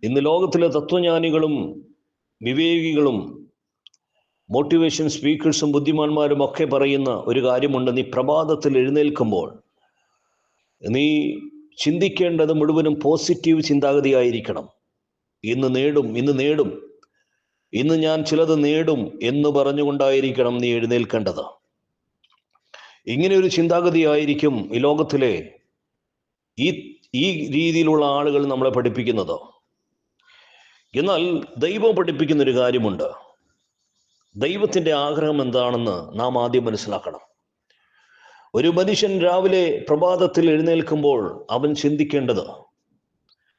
ഇന്ന് ലോകത്തിലെ തത്വജ്ഞാനികളും വിവേകികളും മോട്ടിവേഷൻ സ്പീക്കേഴ്സും ബുദ്ധിമാന്മാരും ഒക്കെ പറയുന്ന ഒരു കാര്യമുണ്ട്. നീ പ്രഭാതത്തിൽ എഴുന്നേൽക്കുമ്പോൾ നീ ചിന്തിക്കേണ്ടത് മുഴുവനും പോസിറ്റീവ് ചിന്താഗതിയായിരിക്കണം. ഇന്ന് നേടും, ഇന്ന് ഞാൻ ചിലത് നേടും എന്ന് പറഞ്ഞുകൊണ്ടായിരിക്കണം നീ എഴുന്നേൽക്കേണ്ടത്. ഇങ്ങനെ ഒരു ചിന്താഗതിയായിരിക്കും ഈ ലോകത്തിലെ ഈ രീതിയിലുള്ള ആളുകൾ നമ്മളെ പഠിപ്പിക്കുന്നത്. എന്നാൽ ദൈവം പഠിപ്പിക്കുന്ന ഒരു കാര്യമുണ്ട്. ദൈവത്തിൻ്റെ ആഗ്രഹം എന്താണെന്ന് നാം ആദ്യം മനസ്സിലാക്കണം. ഒരു മനുഷ്യൻ രാവിലെ പ്രഭാതത്തിൽ എഴുന്നേൽക്കുമ്പോൾ അവൻ ചിന്തിക്കേണ്ടത്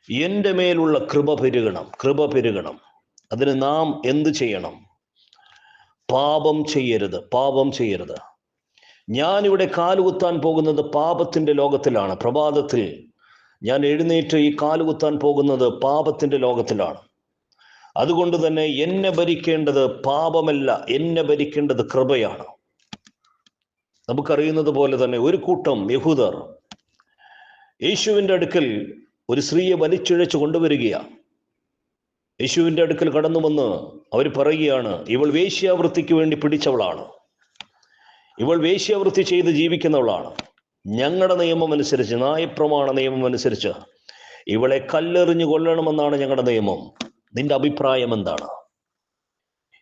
എൻ്റെ മേലുള്ള കൃപ പെരുകണം. അതിന് നാം എന്ത് ചെയ്യണം? പാപം ചെയ്യരുത്. ഞാനിവിടെ കാലുകുത്താൻ പോകുന്നത് പാപത്തിൻ്റെ ലോകത്തിലാണ്. പ്രഭാതത്തിൽ ഞാൻ എഴുന്നേറ്റ് ഈ കാലുകുത്താൻ പോകുന്നത് പാപത്തിൻ്റെ ലോകത്തിലാണ്. അതുകൊണ്ട് തന്നെ എന്നെ ഭരിക്കേണ്ടത് പാപമല്ല, എന്നെ ഭരിക്കേണ്ടത് കൃപയാണ്. നമുക്കറിയുന്നത് പോലെ തന്നെ ഒരു കൂട്ടം യഹൂദർ യേശുവിൻ്റെ അടുക്കൽ ഒരു സ്ത്രീയെ വലിച്ചിഴച്ച് കൊണ്ടുവരികയാണ്. യേശുവിൻ്റെ അടുക്കൽ കടന്നു വന്ന് അവർ പറയുകയാണ്, ഇവൾ വേശ്യാവൃത്തിക്ക് വേണ്ടി പിടിച്ചവളാണ്, ഇവൾ വേശ്യാവൃത്തി ചെയ്ത് ജീവിക്കുന്നവളാണ്. ഞങ്ങളുടെ നിയമം അനുസരിച്ച്, ന്യായപ്രമാണ നിയമം അനുസരിച്ച് ഇവളെ കല്ലെറിഞ്ഞു കൊല്ലണമെന്നാണ് ഞങ്ങളുടെ നിയമം. നിന്റെ അഭിപ്രായം എന്താണ്?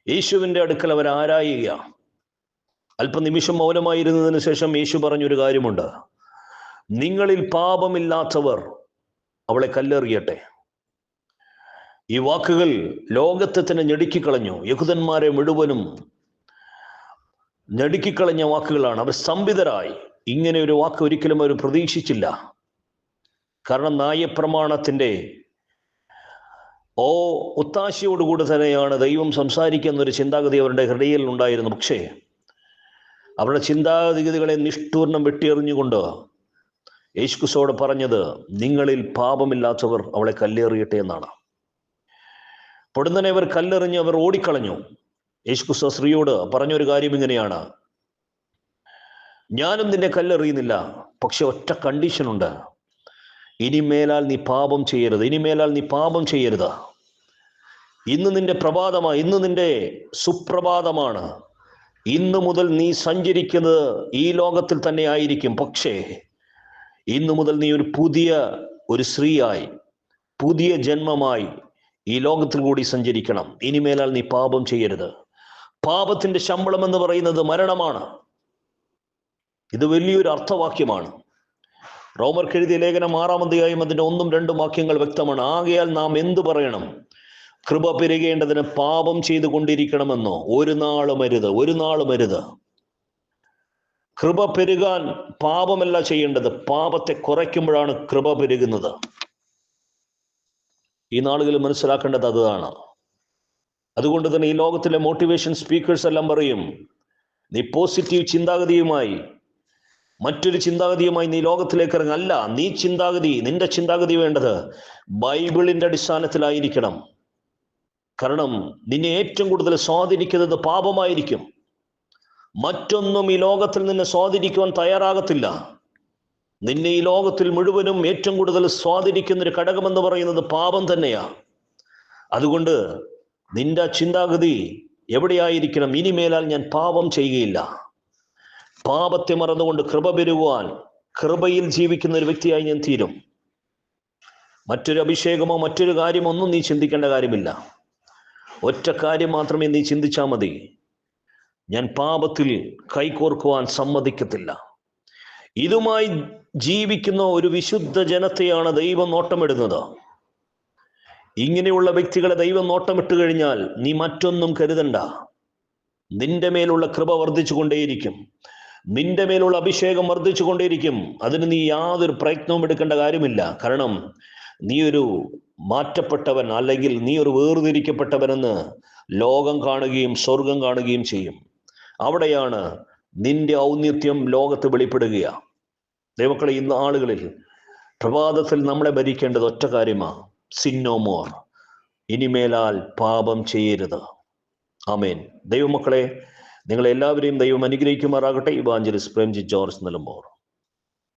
യേശുവിൻ്റെ അടുക്കൽ അവർ ആരായുക. അല്പനിമിഷം മൗനമായിരുന്നതിന് ശേഷം യേശു പറഞ്ഞൊരു കാര്യമുണ്ട്. നിങ്ങളിൽ പാപമില്ലാത്തവർ അവളെ കല്ലെറിയട്ടെ. ഈ വാക്കുകൾ ലോകത്തെ തന്നെ ഞെടുക്കിക്കളഞ്ഞു. യഹൂദന്മാരെ മുഴുവനും ഞെടുക്കിക്കളഞ്ഞ വാക്കുകളാണ്. അവർ സ്തംഭിതരായി. ഇങ്ങനെ ഒരു വാക്ക് ഒരിക്കലും അവർ പ്രതീക്ഷിച്ചില്ല. കാരണം ന്യായപ്രമാണത്തിൻ്റെ ഒത്താശയോടുകൂടി തന്നെയാണ് ദൈവം സംസാരിക്കുന്നൊരു ചിന്താഗതി അവരുടെ ഹൃദയത്തിൽ ഉണ്ടായിരുന്നു. പക്ഷേ അവരുടെ ചിന്താഗതികളെ നിഷ്ഠൂർണം വെട്ടിയെറിഞ്ഞുകൊണ്ട് യേശുക്രിസ്തുവോട് പറഞ്ഞത്, നിങ്ങളിൽ പാപമില്ലാത്തവർ അവളെ കല്ലെറിയട്ടെ എന്നാണ്. പൊടുന്നനെ അവർ കല്ലെറിഞ്ഞ് അവർ ഓടിക്കളഞ്ഞു. യേശുക്രിസ്തു സ്ത്രീയോട് പറഞ്ഞൊരു കാര്യം ഇങ്ങനെയാണ്, ഞാനും നിന്നെ കല്ലെറിയുന്നില്ല, പക്ഷെ ഒറ്റ കണ്ടീഷനുണ്ട്. ഇനിമേലാൽ നീ പാപം ചെയ്യരുത്. ഇന്ന് നിന്റെ പ്രഭാതമാണ്, ഇന്ന് നിന്റെ സുപ്രഭാതമാണ്. ഇന്ന് മുതൽ നീ സഞ്ചരിക്കുന്നത് ഈ ലോകത്തിൽ തന്നെ ആയിരിക്കും. പക്ഷേ ഇന്നു മുതൽ നീ ഒരു സ്ത്രീയായി, പുതിയ ജന്മമായി ഈ ലോകത്തിൽ കൂടി സഞ്ചരിക്കണം. ഇനിമേലാൽ നീ പാപം ചെയ്യരുത്. പാപത്തിന്റെ ശമ്പളം എന്ന് പറയുന്നത് മരണമാണ്. ഇത് വലിയൊരു അർത്ഥവാക്യമാണ്. റോമർക്ക് എഴുതിയ ലേഖനം 6-ാം അധ്യായം അതിൻ്റെ 1-2 വാക്യങ്ങൾ വ്യക്തമാണ്. ആകയാൽ നാം എന്തു പറയണം? കൃപ പെരുകേണ്ടതിന് പാപം ചെയ്തുകൊണ്ടിരിക്കണമെന്നോ? ഒരു നാളും അരുത്. കൃപ പെരുകാൻ പാപമല്ല ചെയ്യേണ്ടത്, പാപത്തെ കുറയ്ക്കുമ്പോഴാണ് കൃപ പെരുകുന്നത്. ഈ നാളുകളിൽ മനസ്സിലാക്കേണ്ടത് അതാണ്. അതുകൊണ്ട് തന്നെ ഈ ലോകത്തിലെ മോട്ടിവേഷൻ സ്പീക്കേഴ്സ് എല്ലാം പറയും, നീ പോസിറ്റീവ് ചിന്താഗതിയുമായി, മറ്റൊരു ചിന്താഗതിയുമായി നീ ലോകത്തിലേക്ക് ഇറങ്ങുക. അല്ല, നിന്റെ ചിന്താഗതി വേണ്ടത് ബൈബിളിന്റെ അടിസ്ഥാനത്തിലായിരിക്കണം. കാരണം നിന്നെ ഏറ്റവും കൂടുതൽ സ്വാധീനിക്കുന്നത് പാപമായിരിക്കും. മറ്റൊന്നും ഈ ലോകത്തിൽ നിന്നെ സ്വാധീനിക്കുവാൻ തയ്യാറാകത്തില്ല. നിന്നെ ഈ ലോകത്തിൽ മുഴുവനും ഏറ്റവും കൂടുതൽ സ്വാധീനിക്കുന്ന ഒരു ഘടകമെന്ന് പറയുന്നത് പാപം തന്നെയാണ്. അതുകൊണ്ട് നിന്റെ ചിന്താഗതി എവിടെയായിരിക്കണം? ഇനിമേലാൽ ഞാൻ പാപം ചെയ്യുകയില്ല. പാപത്തെ മറന്നുകൊണ്ട് കൃപ പെരുകുവാൻ, കൃപയിൽ ജീവിക്കുന്ന ഒരു വ്യക്തിയായി ഞാൻ തീരും. മറ്റൊരു അഭിഷേകമോ മറ്റൊരു കാര്യമോ ഒന്നും നീ ചിന്തിക്കേണ്ട കാര്യമില്ല. ഒറ്റ കാര്യം മാത്രമേ നീ ചിന്തിച്ചാൽ മതി, ഞാൻ പാപത്തിൽ കൈകോർക്കുവാൻ സമ്മതിക്കത്തില്ല. ഇതുമായി ജീവിക്കുന്ന ഒരു വിശുദ്ധ ജനത്തെയാണ് ദൈവം നോട്ടമിടുന്നത്. ഇങ്ങനെയുള്ള വ്യക്തികളെ ദൈവം നോട്ടമിട്ട് കഴിഞ്ഞാൽ നീ മറ്റൊന്നും കരുതണ്ട. നിന്റെ മേലുള്ള കൃപ വർദ്ധിച്ചു കൊണ്ടേയിരിക്കും, നിന്റെ മേലുള്ള അഭിഷേകം വർദ്ധിച്ചു കൊണ്ടേയിരിക്കും. അതിന് നീ യാതൊരു പ്രയത്നവും എടുക്കേണ്ട കാര്യമില്ല. കാരണം നീ ഒരു മാറ്റപ്പെട്ടവൻ, അല്ലെങ്കിൽ നീ ഒരു വേർതിരിക്കപ്പെട്ടവനെന്ന് ലോകം കാണുകയും സ്വർഗം കാണുകയും ചെയ്യും. അവിടെയാണ് നിന്റെ ഔന്നത്യം ലോകത്ത് വെളിപ്പെടുക. ദൈവമക്കളെ, ഇന്ന് ആളുകളിൽ പ്രഭാതത്തിൽ നമ്മളെ ഭരിക്കേണ്ടത് ഒറ്റ കാര്യമാണ്, സിൻ നോ മോർ. ഇനിമേലാൽ പാപം ചെയ്യരുത്. ആമേൻ. ദൈവമക്കളെ, നിങ്ങളെല്ലാവരെയും ദൈവം അനുഗ്രഹിക്കുമാറാകട്ടെ. Evangelist Premjith George Nilambur.